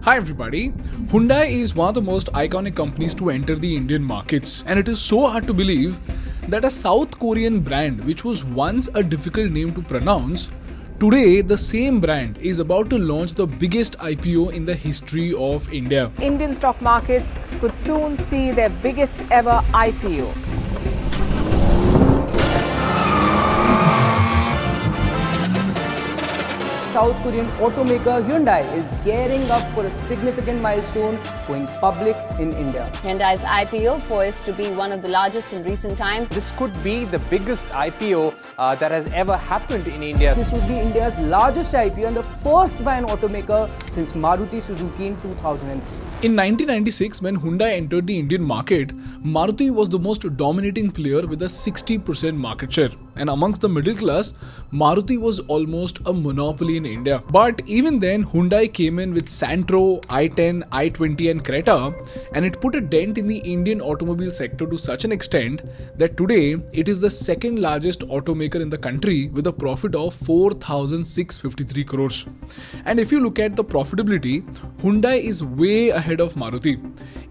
Hi everybody, Hyundai is one of the most iconic companies to enter the Indian markets, and it is so hard to believe that a South Korean brand which was once a difficult name to pronounce, today the same brand is about to launch the biggest IPO in the history of India. Indian stock markets could soon see their biggest ever IPO. South Korean automaker Hyundai is gearing up for a significant milestone, going public in India. Hyundai's IPO poised to be one of the largest in recent times. This could be the biggest IPO that has ever happened in India. This would be India's largest IPO and the first by an automaker since Maruti Suzuki in 2003. In 1996, when Hyundai entered the Indian market, Maruti was the most dominating player with a 60% market share. And amongst the middle class, Maruti was almost a monopoly in India. But even then, Hyundai came in with Santro, i10, i20 and Creta, and it put a dent in the Indian automobile sector to such an extent that today it is the second largest automaker in the country with a profit of 4,653 crores. And if you look at the profitability, Hyundai is way ahead of Maruti.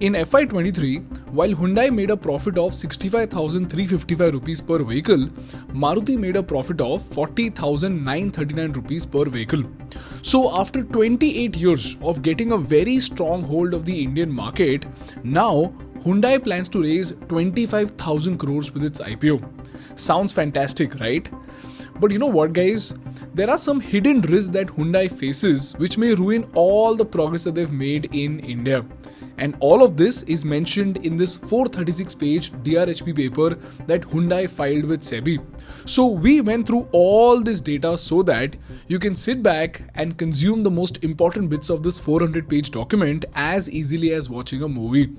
In FY23, while Hyundai made a profit of 65,355 rupees per vehicle, Maruti made a profit of 40,939 rupees per vehicle. So after 28 years of getting a very strong hold of the Indian market, now Hyundai plans to raise 25,000 crores with its IPO. Sounds fantastic, right? But you know what, guys? There are some hidden risks that Hyundai faces which may ruin all the progress that they've made in India. And all of this is mentioned in this 436-page DRHP paper that Hyundai filed with SEBI. So we went through all this data so that you can sit back and consume the most important bits of this 400-page document as easily as watching a movie.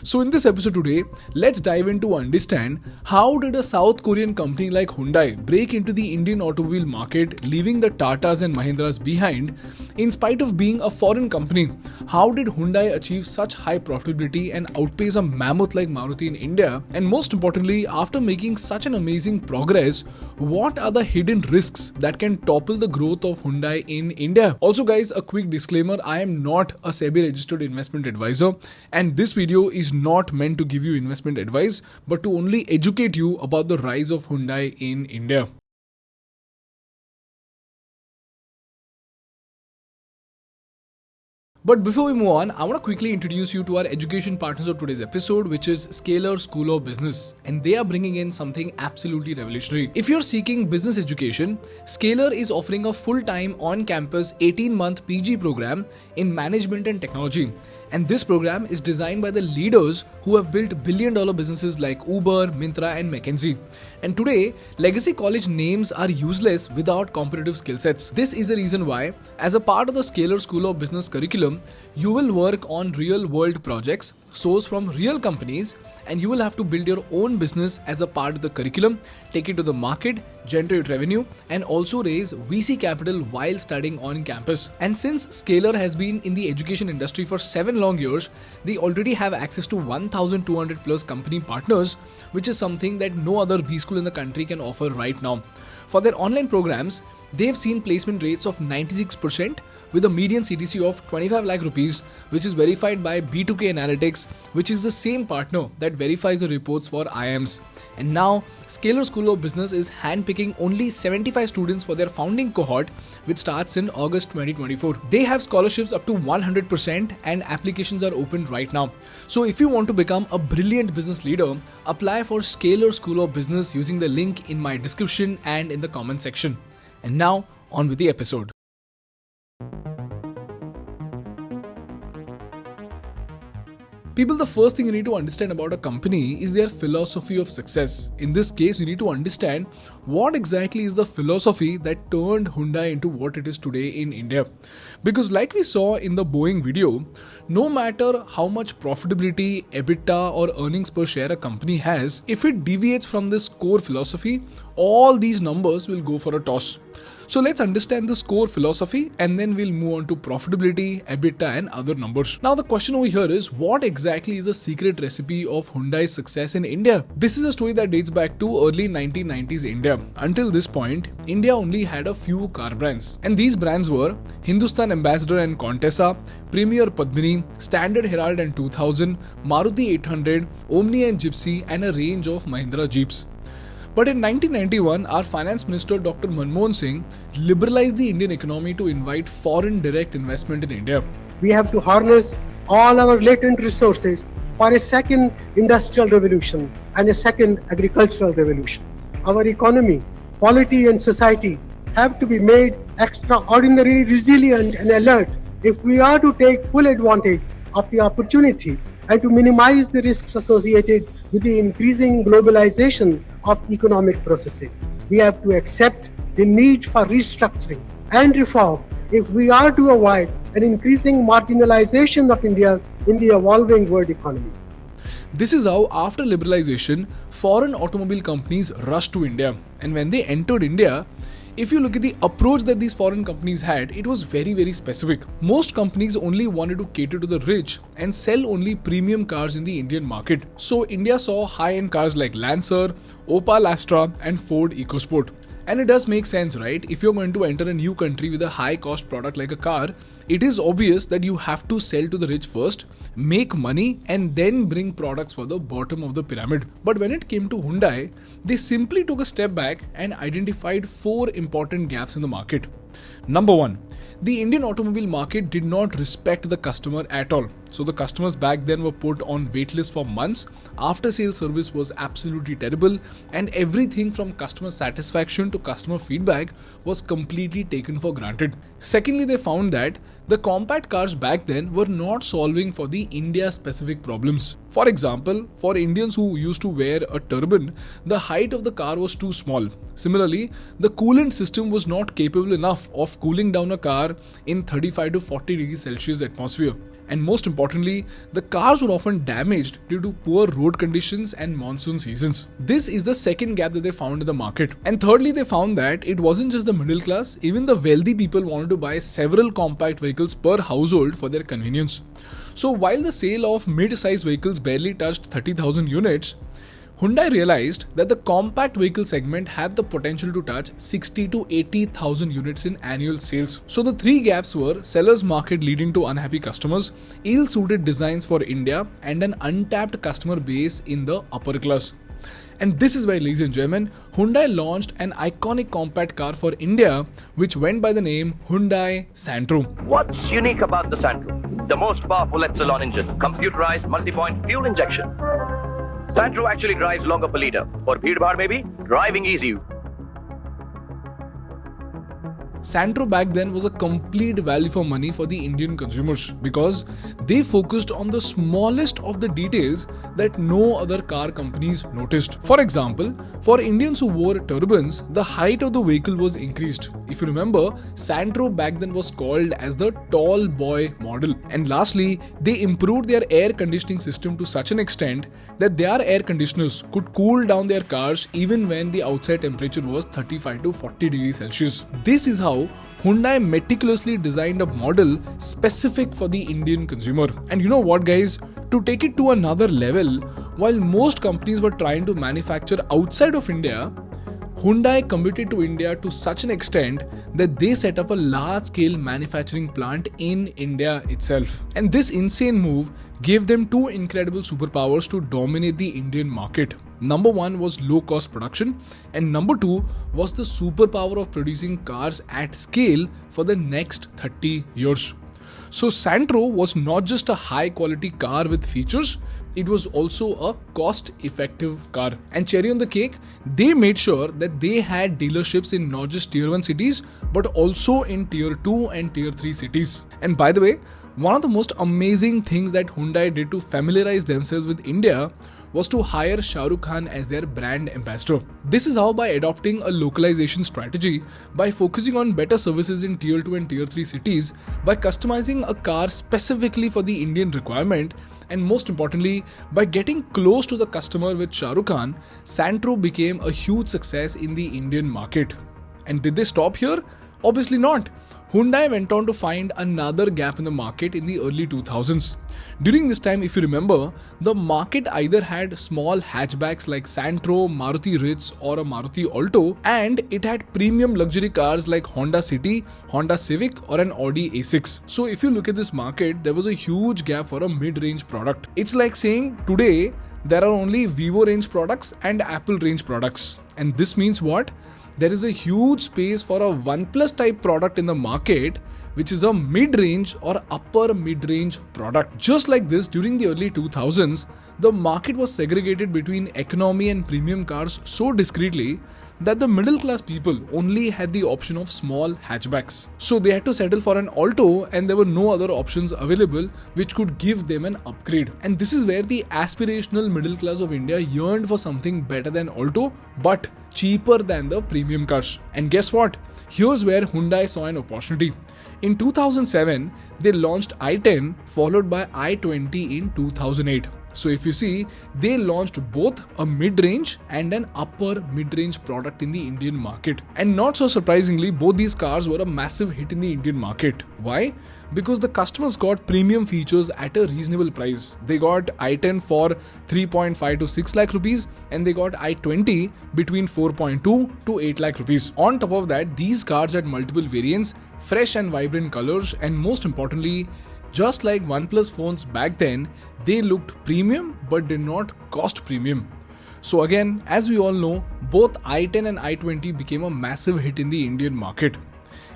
So in this episode today, let's dive in to understand how did a South Korean company like Hyundai break into the Indian automobile market, leaving the Tatas and Mahindras behind. In spite of being a foreign company, how did Hyundai achieve such high profitability and outpace a mammoth like Maruti in India? And most importantly, after making such an amazing progress, what are the hidden risks that can topple the growth of Hyundai in India? Also guys, a quick disclaimer, I am not a SEBI registered investment advisor, and this video is not meant to give you investment advice, but to only educate you about the rise of Hyundai in India. But before we move on, I want to quickly introduce you to our education partners of today's episode, which is Scalar School of Business. And they are bringing in something absolutely revolutionary. If you're seeking business education, Scalar is offering a full-time on-campus 18-month PG program in management and technology. And this program is designed by the leaders who have built billion-dollar businesses like Uber, Myntra and McKinsey. And today, legacy college names are useless without competitive skill sets. This is the reason why, as a part of the Scalar School of Business curriculum, you will work on real-world projects sourced from real companies, and you will have to build your own business as a part of the curriculum, take it to the market, generate revenue, and also raise VC capital while studying on campus. And since Scalar has been in the education industry for 7 long years, they already have access to 1,200 plus company partners, which is something that no other B school in the country can offer right now. For their online programs, they've seen placement rates of 96% with a median CTC of 25 lakh rupees, which is verified by B2K Analytics, which is the same partner that verifies the reports for IIMs. And now, Scalar School of Business is handpicking only 75 students for their founding cohort, which starts in August 2024. They have scholarships up to 100% and applications are open right now. So if you want to become a brilliant business leader, apply for Scalar School of Business using the link in my description and in the comment section. And now, on with the episode. People, the first thing you need to understand about a company is their philosophy of success. In this case, you need to understand what exactly is the philosophy that turned Hyundai into what it is today in India. Because like we saw in the Boeing video, no matter how much profitability, EBITDA or earnings per share a company has, if it deviates from this core philosophy, all these numbers will go for a toss. So let's understand this core philosophy and then we'll move on to profitability, EBITDA and other numbers. Now the question over here is, what exactly is the secret recipe of Hyundai's success in India? This is a story that dates back to early 1990s India. Until this point, India only had a few car brands, and these brands were Hindustan Ambassador and Contessa, Premier Padmini, Standard Herald and 2000, Maruti 800, Omni and Gypsy and a range of Mahindra Jeeps. But in 1991, our Finance Minister Dr. Manmohan Singh liberalized the Indian economy to invite foreign direct investment in India. We have to harness all our latent resources for a second industrial revolution and a second agricultural revolution. Our economy, polity and society have to be made extraordinarily resilient and alert if we are to take full advantage of the opportunities and to minimize the risks associated with the increasing globalization of economic processes. We have to accept the need for restructuring and reform if we are to avoid an increasing marginalization of India in the evolving world economy. This is how, after liberalization, foreign automobile companies rushed to India. And when they entered India, if you look at the approach that these foreign companies had, it was very specific. Most companies only wanted to cater to the rich and sell only premium cars in the Indian market. So India saw high-end cars like Lancer, Opel Astra and Ford EcoSport. And it does make sense, right? If you're going to enter a new country with a high-cost product like a car, it is obvious that you have to sell to the rich first, make money and then bring products for the bottom of the pyramid. But when it came to Hyundai, they simply took a step back and identified 4 important gaps in the market. Number 1, the Indian automobile market did not respect the customer at all. So the customers back then were put on waitlist for months, after sales service was absolutely terrible, and everything from customer satisfaction to customer feedback was completely taken for granted. Secondly, they found that the compact cars back then were not solving for the India specific problems. For example, for Indians who used to wear a turban, the height of the car was too small. Similarly, the coolant system was not capable enough of cooling down a car in 35 to 40 degrees Celsius atmosphere. And most importantly, the cars were often damaged due to poor road conditions and monsoon seasons. This is the second gap that they found in the market. And thirdly, they found that it wasn't just the middle class, even the wealthy people wanted to buy several compact vehicles per household for their convenience. So while the sale of mid-size vehicles barely touched 30,000 units, Hyundai realized that the compact vehicle segment had the potential to touch 60 to 80,000 units in annual sales. So the 3 gaps were seller's market leading to unhappy customers, ill-suited designs for India, and an untapped customer base in the upper class. And this is why, ladies and gentlemen, Hyundai launched an iconic compact car for India which went by the name Hyundai Santro. What's unique about the Santro? The most powerful Epsilon engine, computerized multi-point fuel injection. Santro actually drives longer per litre. For bheed bhaad maybe, driving easy. Santro back then was a complete value for money for the Indian consumers because they focused on the smallest of the details that no other car companies noticed. For example, for Indians who wore turbans, the height of the vehicle was increased. If you remember, Santro back then was called as the tall boy model. And lastly, they improved their air conditioning system to such an extent that their air conditioners could cool down their cars even when the outside temperature was 35 to 40 degrees Celsius. This is how Hyundai meticulously designed a model specific for the Indian consumer. And you know what, guys? To take it to another level, while most companies were trying to manufacture outside of India, Hyundai committed to India to such an extent that they set up a large-scale manufacturing plant in India itself. And this insane move gave them 2 incredible superpowers to dominate the Indian market. Number 1 was low-cost production, and number 2 was the superpower of producing cars at scale for the next 30 years. So Santro was not just a high-quality car with features, it was also a cost-effective car. And cherry on the cake, they made sure that they had dealerships in not just Tier 1 cities, but also in Tier 2 and Tier 3 cities. And by the way, one of the most amazing things that Hyundai did to familiarize themselves with India was to hire Shah Rukh Khan as their brand ambassador. This is how, by adopting a localization strategy, by focusing on better services in Tier 2 and Tier 3 cities, by customizing a car specifically for the Indian requirement, and most importantly, by getting close to the customer with Shah Rukh Khan, Santro became a huge success in the Indian market. And did they stop here? Obviously not. Hyundai went on to find another gap in the market in the early 2000s. During this time, if you remember, the market either had small hatchbacks like Santro, Maruti Ritz or a Maruti Alto, and it had premium luxury cars like Honda City, Honda Civic or an Audi A6. So if you look at this market, there was a huge gap for a mid-range product. It's like saying today there are only Vivo range products and Apple range products. And this means what? There is a huge space for a OnePlus type product in the market, which is a mid-range or upper mid-range product. Just like this, during the early 2000s, the market was segregated between economy and premium cars so discreetly that the middle class people only had the option of small hatchbacks. So they had to settle for an Alto and there were no other options available which could give them an upgrade. And this is where the aspirational middle class of India yearned for something better than Alto but cheaper than the premium cars. And guess what? Here's where Hyundai saw an opportunity. In 2007, they launched i10 followed by i20 in 2008. So if you see, they launched both a mid-range and an upper mid-range product in the Indian market. And not so surprisingly, both these cars were a massive hit in the Indian market. Why? Because the customers got premium features at a reasonable price. They got i10 for 3.5 to 6 lakh rupees and they got i20 between 4.2 to 8 lakh rupees. On top of that, these cars had multiple variants, fresh and vibrant colors, and most importantly, just like OnePlus phones back then, they looked premium but did not cost premium. So again, as we all know, both i10 and i20 became a massive hit in the Indian market.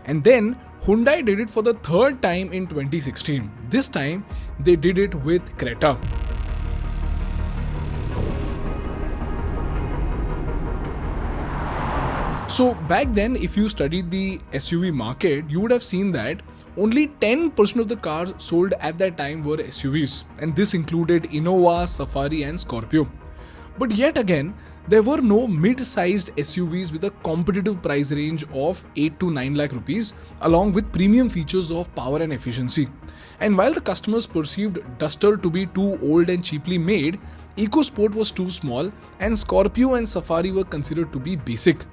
And then Hyundai did it for the third time in 2016. This time, they did it with Creta. So back then, if you studied the SUV market, you would have seen that only 10% of the cars sold at that time were SUVs, and this included Innova, Safari and Scorpio. But yet again, there were no mid-sized SUVs with a competitive price range of 8 to 9 lakh rupees along with premium features of power and efficiency. And while the customers perceived Duster to be too old and cheaply made, EcoSport was too small and Scorpio and Safari were considered to be basic.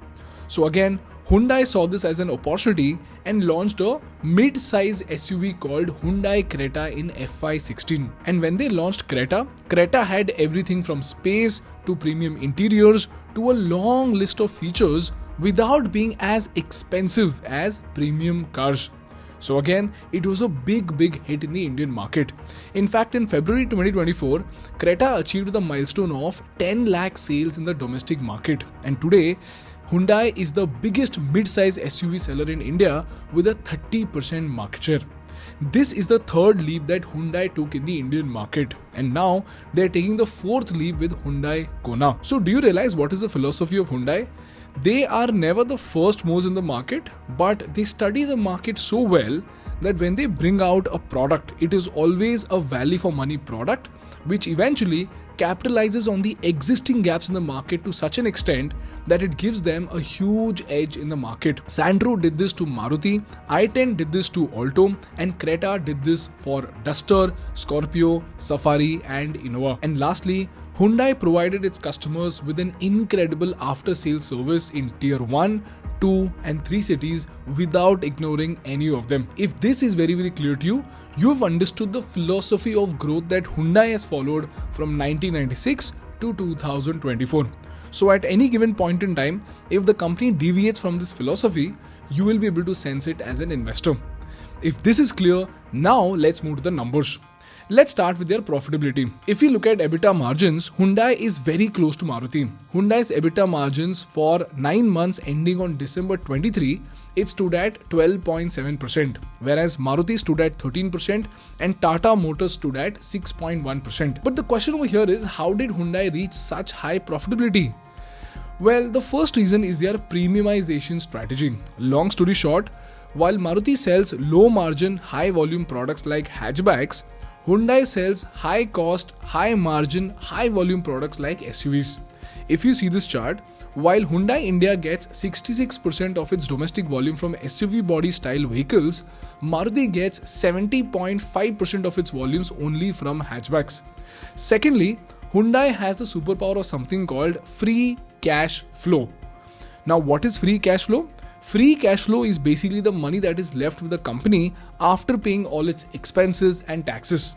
So again, Hyundai saw this as an opportunity and launched a mid-size SUV called Hyundai Creta in FY16. And when they launched Creta, Creta had everything from space to premium interiors to a long list of features without being as expensive as premium cars. So again, it was a big hit in the Indian market. In fact, in February 2024, Creta achieved the milestone of 10 lakh sales in the domestic market. And today, Hyundai is the biggest mid-size SUV seller in India with a 30% market share. This is the third leap that Hyundai took in the Indian market, and now they're taking the fourth leap with Hyundai Kona. So do you realize what is the philosophy of Hyundai? They are never the first moves in the market, but they study the market so well that when they bring out a product, it is always a value for money product which eventually capitalizes on the existing gaps in the market to such an extent that it gives them a huge edge in the market. Santro did this to Maruti, i10 did this to Alto, and Creta did this for Duster, Scorpio, Safari and Innova. And lastly, Hyundai provided its customers with an incredible after-sales service in Tier 1, 2 and 3 cities without ignoring any of them. If this is very clear to you, you have understood the philosophy of growth that Hyundai has followed from 1996 to 2024. So at any given point in time, if the company deviates from this philosophy, you will be able to sense it as an investor. If this is clear, now let's move to the numbers. Let's start with their profitability. If you look at EBITDA margins, Hyundai is very close to Maruti. Hyundai's EBITDA margins for 9 months ending on December 23, it stood at 12.7%, whereas Maruti stood at 13% and Tata Motors stood at 6.1%. But the question over here is, how did Hyundai reach such high profitability? Well, the first reason is their premiumization strategy. Long story short, while Maruti sells low margin, high volume products like hatchbacks, Hyundai sells high cost, high margin, high volume products like SUVs. If you see this chart, while Hyundai India gets 66% of its domestic volume from SUV body style vehicles, Maruti gets 70.5% of its volumes only from hatchbacks. Secondly, Hyundai has the superpower of something called free cash flow. Now, what is free cash flow? Free cash flow is basically the money that is left with the company after paying all its expenses and taxes.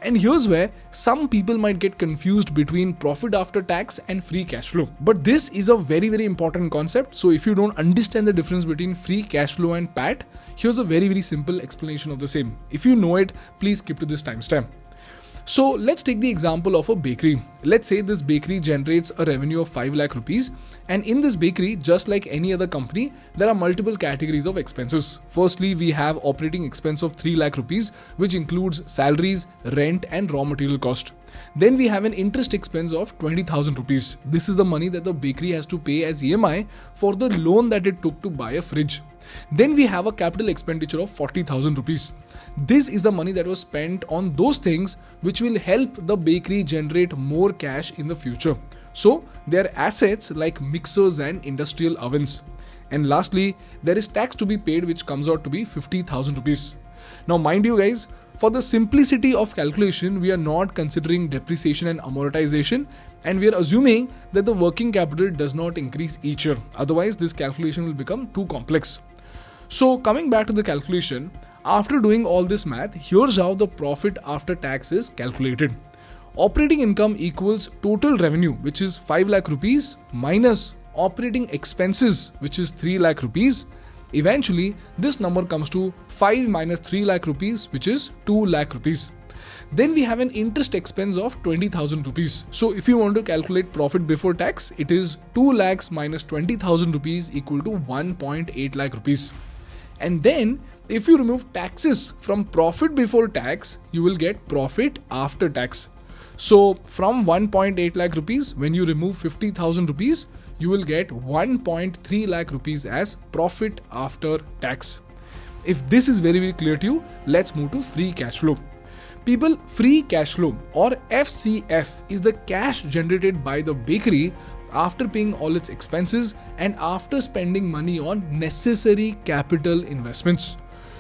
And here's where some people might get confused between profit after tax and free cash flow. But this is a very, very important concept. So if you don't understand the difference between free cash flow and PAT, here's a very, very simple explanation of the same. If you know it, please skip to this timestamp. So let's take the example of a bakery. Let's say this bakery generates a revenue of 5 lakh rupees, and in this bakery, just like any other company, there are multiple categories of expenses. Firstly, we have operating expense of 3 lakh rupees, which includes salaries, rent and raw material cost. Then we have an interest expense of 20,000 rupees. This is the money that the bakery has to pay as EMI for the loan that it took to buy a fridge. Then we have a capital expenditure of 40,000 rupees. This is the money that was spent on those things which will help the bakery generate more cash in the future. So there are assets like mixers and industrial ovens. And lastly, there is tax to be paid, which comes out to be 50,000 rupees. Now mind you guys, for the simplicity of calculation, we are not considering depreciation and amortization, and we are assuming that the working capital does not increase each year. Otherwise, this calculation will become too complex. So coming back to the calculation, after doing all this math, here's how the profit after tax is calculated. Operating income equals total revenue, which is 5 lakh rupees, minus operating expenses, which is 3 lakh rupees. Eventually, this number comes to 5 minus 3 lakh rupees, which is 2 lakh rupees. Then we have an interest expense of 20,000 rupees. So if you want to calculate profit before tax, it is 2 lakhs minus 20,000 rupees equal to 1.8 lakh rupees. And then if you remove taxes from profit before tax, you will get profit after tax. So from 1.8 lakh rupees, when you remove 50,000 rupees, you will get 1.3 lakh rupees as profit after tax. If this is very, very clear to you, let's move to free cash flow. People, free cash flow or FCF is the cash generated by the bakery after paying all its expenses and after spending money on necessary capital investments.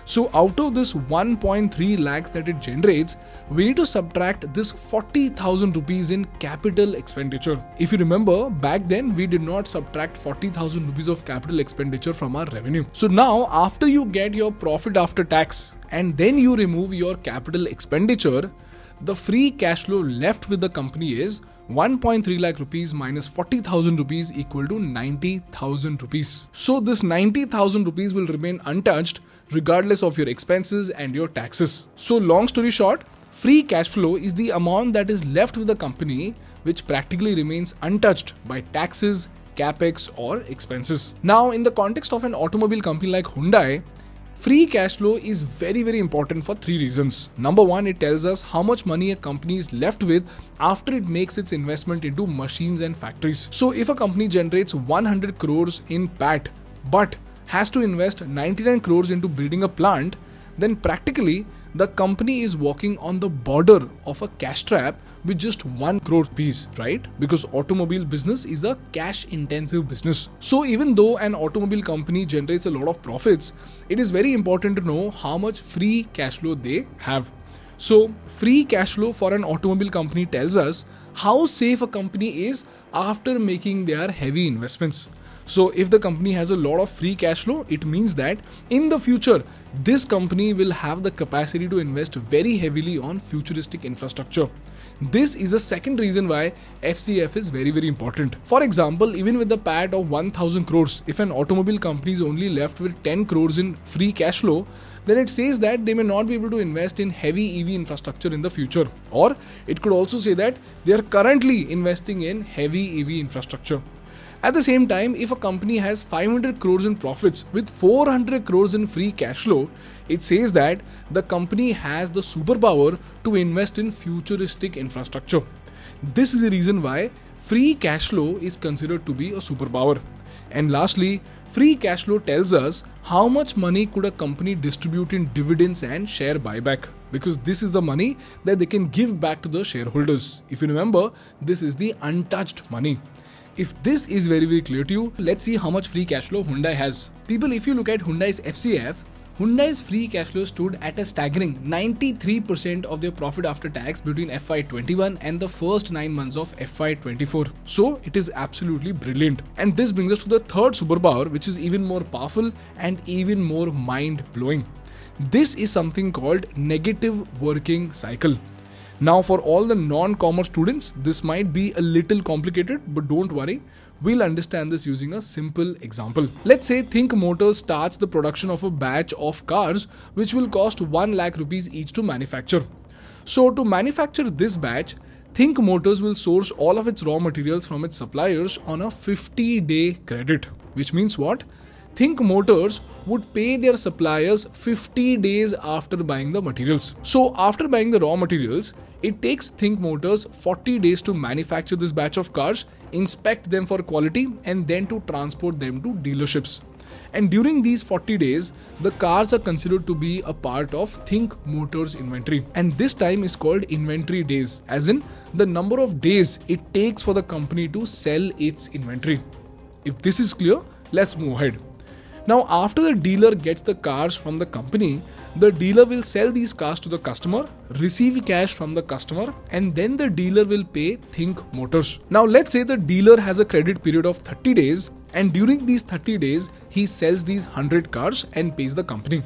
So out of this 1.3 lakhs that it generates, we need to subtract this 40,000 rupees in capital expenditure. If you remember, back then we did not subtract 40,000 rupees of capital expenditure from our revenue. So now after you get your profit after tax and then you remove your capital expenditure, the free cash flow left with the company is 1.3 lakh rupees minus 40,000 rupees equal to 90,000 rupees. So this 90,000 rupees will remain untouched regardless of your expenses and your taxes. So long story short, free cash flow is the amount that is left with the company which practically remains untouched by taxes, capex or expenses. Now in the context of an automobile company like Hyundai, free cash flow is very, very important for 3 reasons. Number 1, it tells us how much money a company is left with after it makes its investment into machines and factories. So if a company generates 100 crores in PAT but has to invest 99 crores into building a plant, then practically the company is walking on the border of a cash trap with just 1 crore piece, right? Because automobile business is a cash intensive business. So even though an automobile company generates a lot of profits, it is very important to know how much free cash flow they have. So free cash flow for an automobile company tells us how safe a company is after making their heavy investments. So if the company has a lot of free cash flow, it means that in the future, this company will have the capacity to invest very heavily on futuristic infrastructure. This is the second reason why FCF is very, very important. For example, even with the PAT of 1000 crores, if an automobile company is only left with 10 crores in free cash flow, then it says that they may not be able to invest in heavy EV infrastructure in the future. Or it could also say that they are currently investing in heavy EV infrastructure. At the same time, if a company has 500 crores in profits with 400 crores in free cash flow, it says that the company has the superpower to invest in futuristic infrastructure. This is the reason why free cash flow is considered to be a superpower. And lastly, free cash flow tells us how much money could a company distribute in dividends and share buyback, because this is the money that they can give back to the shareholders. If you remember, this is the untouched money. If this is very, very clear to you, let's see how much free cash flow Hyundai has. People, if you look at Hyundai's FCF, Hyundai's free cash flow stood at a staggering 93% of their profit after tax between FY21 and the first 9 months of FY24. So it is absolutely brilliant. And this brings us to the third superpower, which is even more powerful and even more mind-blowing. This is something called negative working cycle. Now for all the non-commerce students, this might be a little complicated, but don't worry. We'll understand this using a simple example. Let's say Think Motors starts the production of a batch of cars which will cost 1 lakh rupees each to manufacture. So to manufacture this batch, Think Motors will source all of its raw materials from its suppliers on a 50-day credit. Which means what? Think Motors would pay their suppliers 50 days after buying the materials. So after buying the raw materials, it takes Think Motors 40 days to manufacture this batch of cars, inspect them for quality, and then to transport them to dealerships. And during these 40 days, the cars are considered to be a part of Think Motors inventory. And this time is called inventory days, as in the number of days it takes for the company to sell its inventory. If this is clear, let's move ahead. Now, after the dealer gets the cars from the company, the dealer will sell these cars to the customer, receive cash from the customer, and then the dealer will pay Think Motors. Now, let's say the dealer has a credit period of 30 days, and during these 30 days, he sells these 100 cars and pays the company.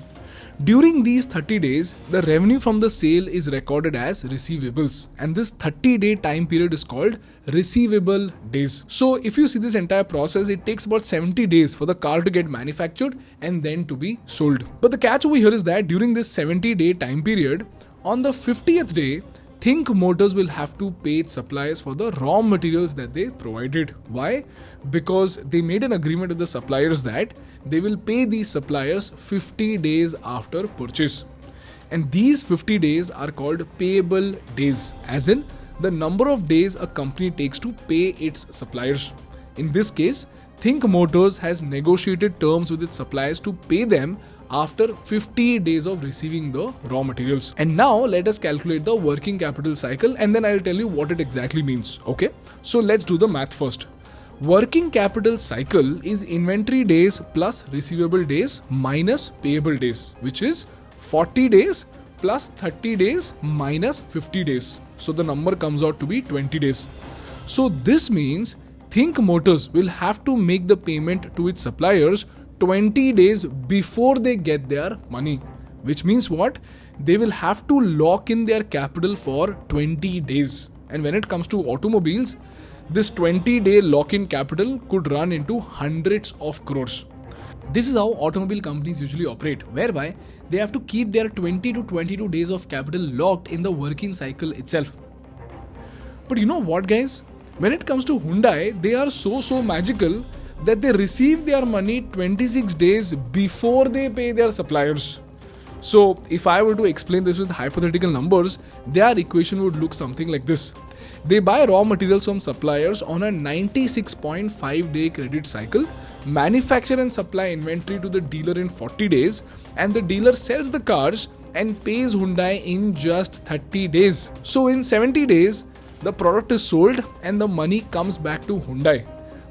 During these 30 days, the revenue from the sale is recorded as receivables, and this 30-day time period is called receivable days. So if you see this entire process, it takes about 70 days for the car to get manufactured and then to be sold. But the catch over here is that during this 70-day time period, on the 50th day, Think Motors will have to pay its suppliers for the raw materials that they provided. Why? Because they made an agreement with the suppliers that they will pay these suppliers 50 days after purchase. And these 50 days are called payable days, as in the number of days a company takes to pay its suppliers. In this case, Think Motors has negotiated terms with its suppliers to pay them after 50 days of receiving the raw materials. And now let us calculate the working capital cycle, and then I'll tell you what it exactly means. Okay, so let's do the math first. Working capital cycle is inventory days plus receivable days minus payable days, which is 40 days plus 30 days minus 50 days. So the number comes out to be 20 days. So this means Think Motors will have to make the payment to its suppliers 20 days before they get their money. Which means what? They will have to lock in their capital for 20 days. And when it comes to automobiles, this 20-day lock-in capital could run into hundreds of crores. This is how automobile companies usually operate, whereby they have to keep their 20 to 22 days of capital locked in the working cycle itself. But you know what, guys? When it comes to Hyundai, they are so magical that they receive their money 26 days before they pay their suppliers. So if I were to explain this with hypothetical numbers, their equation would look something like this. They buy raw materials from suppliers on a 96.5 day credit cycle, manufacture and supply inventory to the dealer in 40 days, and the dealer sells the cars and pays Hyundai in just 30 days. So in 70 days, the product is sold and the money comes back to Hyundai.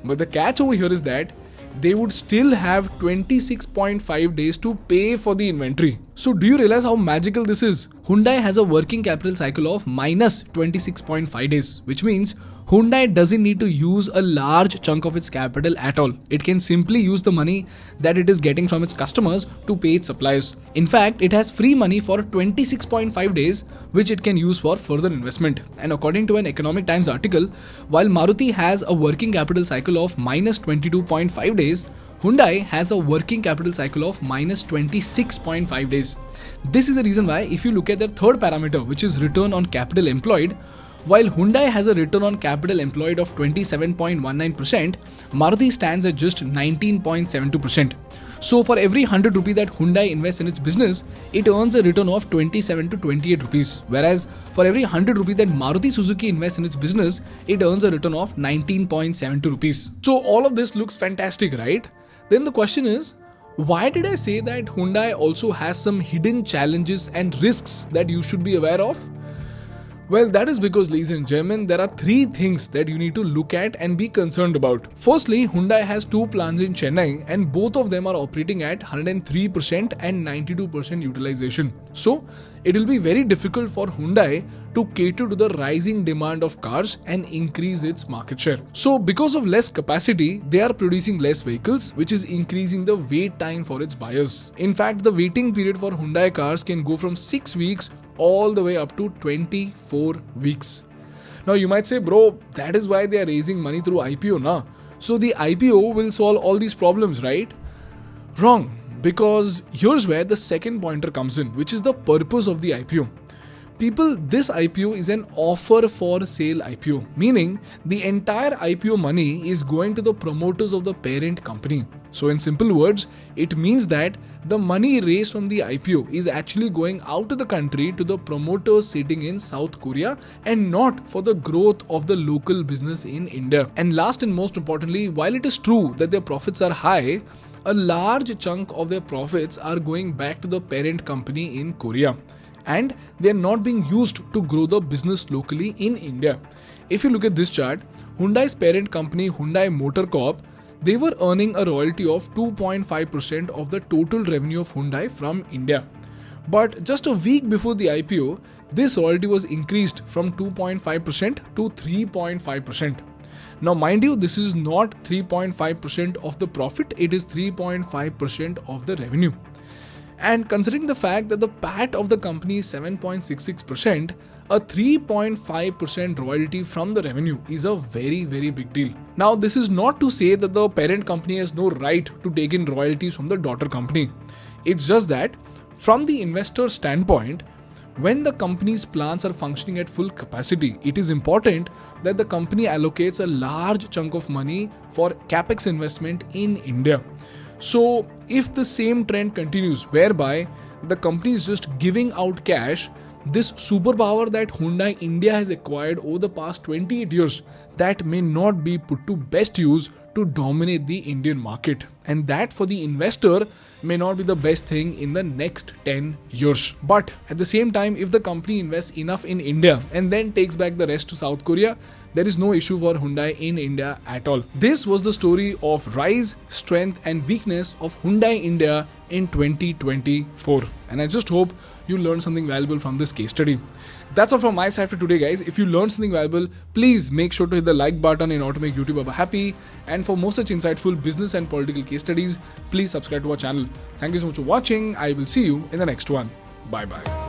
But the catch over here is that they would still have 26.5 days to pay for the inventory. So do you realize how magical this is? Hyundai has a working capital cycle of minus 26.5 days, which means Hyundai doesn't need to use a large chunk of its capital at all. It can simply use the money that it is getting from its customers to pay its suppliers. In fact, it has free money for 26.5 days, which it can use for further investment. And according to an Economic Times article, while Maruti has a working capital cycle of minus 22.5 days, Hyundai has a working capital cycle of minus 26.5 days. This is the reason why if you look at their third parameter, which is return on capital employed, while Hyundai has a return on capital employed of 27.19%, Maruti stands at just 19.72%. So for every 100 rupee that Hyundai invests in its business, it earns a return of 27 to 28 rupees. Whereas for every 100 rupee that Maruti Suzuki invests in its business, it earns a return of 19.72 rupees. So all of this looks fantastic, right? Then the question is, why did I say that Hyundai also has some hidden challenges and risks that you should be aware of? Well, that is because, ladies and gentlemen, there are three things that you need to look at and be concerned about. Firstly, Hyundai has two plants in Chennai and both of them are operating at 103% and 92% utilization. So, it will be very difficult for Hyundai to cater to the rising demand of cars and increase its market share. So, because of less capacity, they are producing less vehicles, which is increasing the wait time for its buyers. In fact, the waiting period for Hyundai cars can go from 6 weeks all the way up to 24 weeks. Now you might say, bro, that is why they are raising money through IPO, na? So the IPO will solve all these problems, right? Wrong, because here's where the second pointer comes in, which is the purpose of the IPO. People, this IPO is an offer for sale IPO, meaning the entire IPO money is going to the promoters of the parent company. So in simple words, it means that the money raised from the IPO is actually going out of the country to the promoters sitting in South Korea and not for the growth of the local business in India. And last and most importantly, while it is true that their profits are high, a large chunk of their profits are going back to the parent company in Korea. And they are not being used to grow the business locally in India. If you look at this chart, Hyundai's parent company Hyundai Motor Corp, they were earning a royalty of 2.5% of the total revenue of Hyundai from India. But just a week before the IPO, this royalty was increased from 2.5% to 3.5%. Now mind you, this is not 3.5% of the profit, it is 3.5% of the revenue. And considering the fact that the PAT of the company is 7.66%, a 3.5% royalty from the revenue is a very, very big deal. Now, this is not to say that the parent company has no right to take in royalties from the daughter company. It's just that, from the investor standpoint, when the company's plants are functioning at full capacity, it is important that the company allocates a large chunk of money for capex investment in India. So, if the same trend continues, whereby the company is just giving out cash, this superpower that Hyundai India has acquired over the past 28 years, that may not be put to best use to dominate the Indian market. And that for the investor may not be the best thing in the next 10 years. But at the same time, if the company invests enough in India and then takes back the rest to South Korea, there is no issue for Hyundai in India at all. This was the story of rise, strength and weakness of Hyundai India in 2024. And I just hope you learned something valuable from this case study. That's all from my side for today, guys. If you learned something valuable, please make sure to hit the like button in order to make YouTube Baba happy. And for more such insightful business and political case studies, please subscribe to our channel. Thank you so much for watching. I will see you in the next one. Bye bye.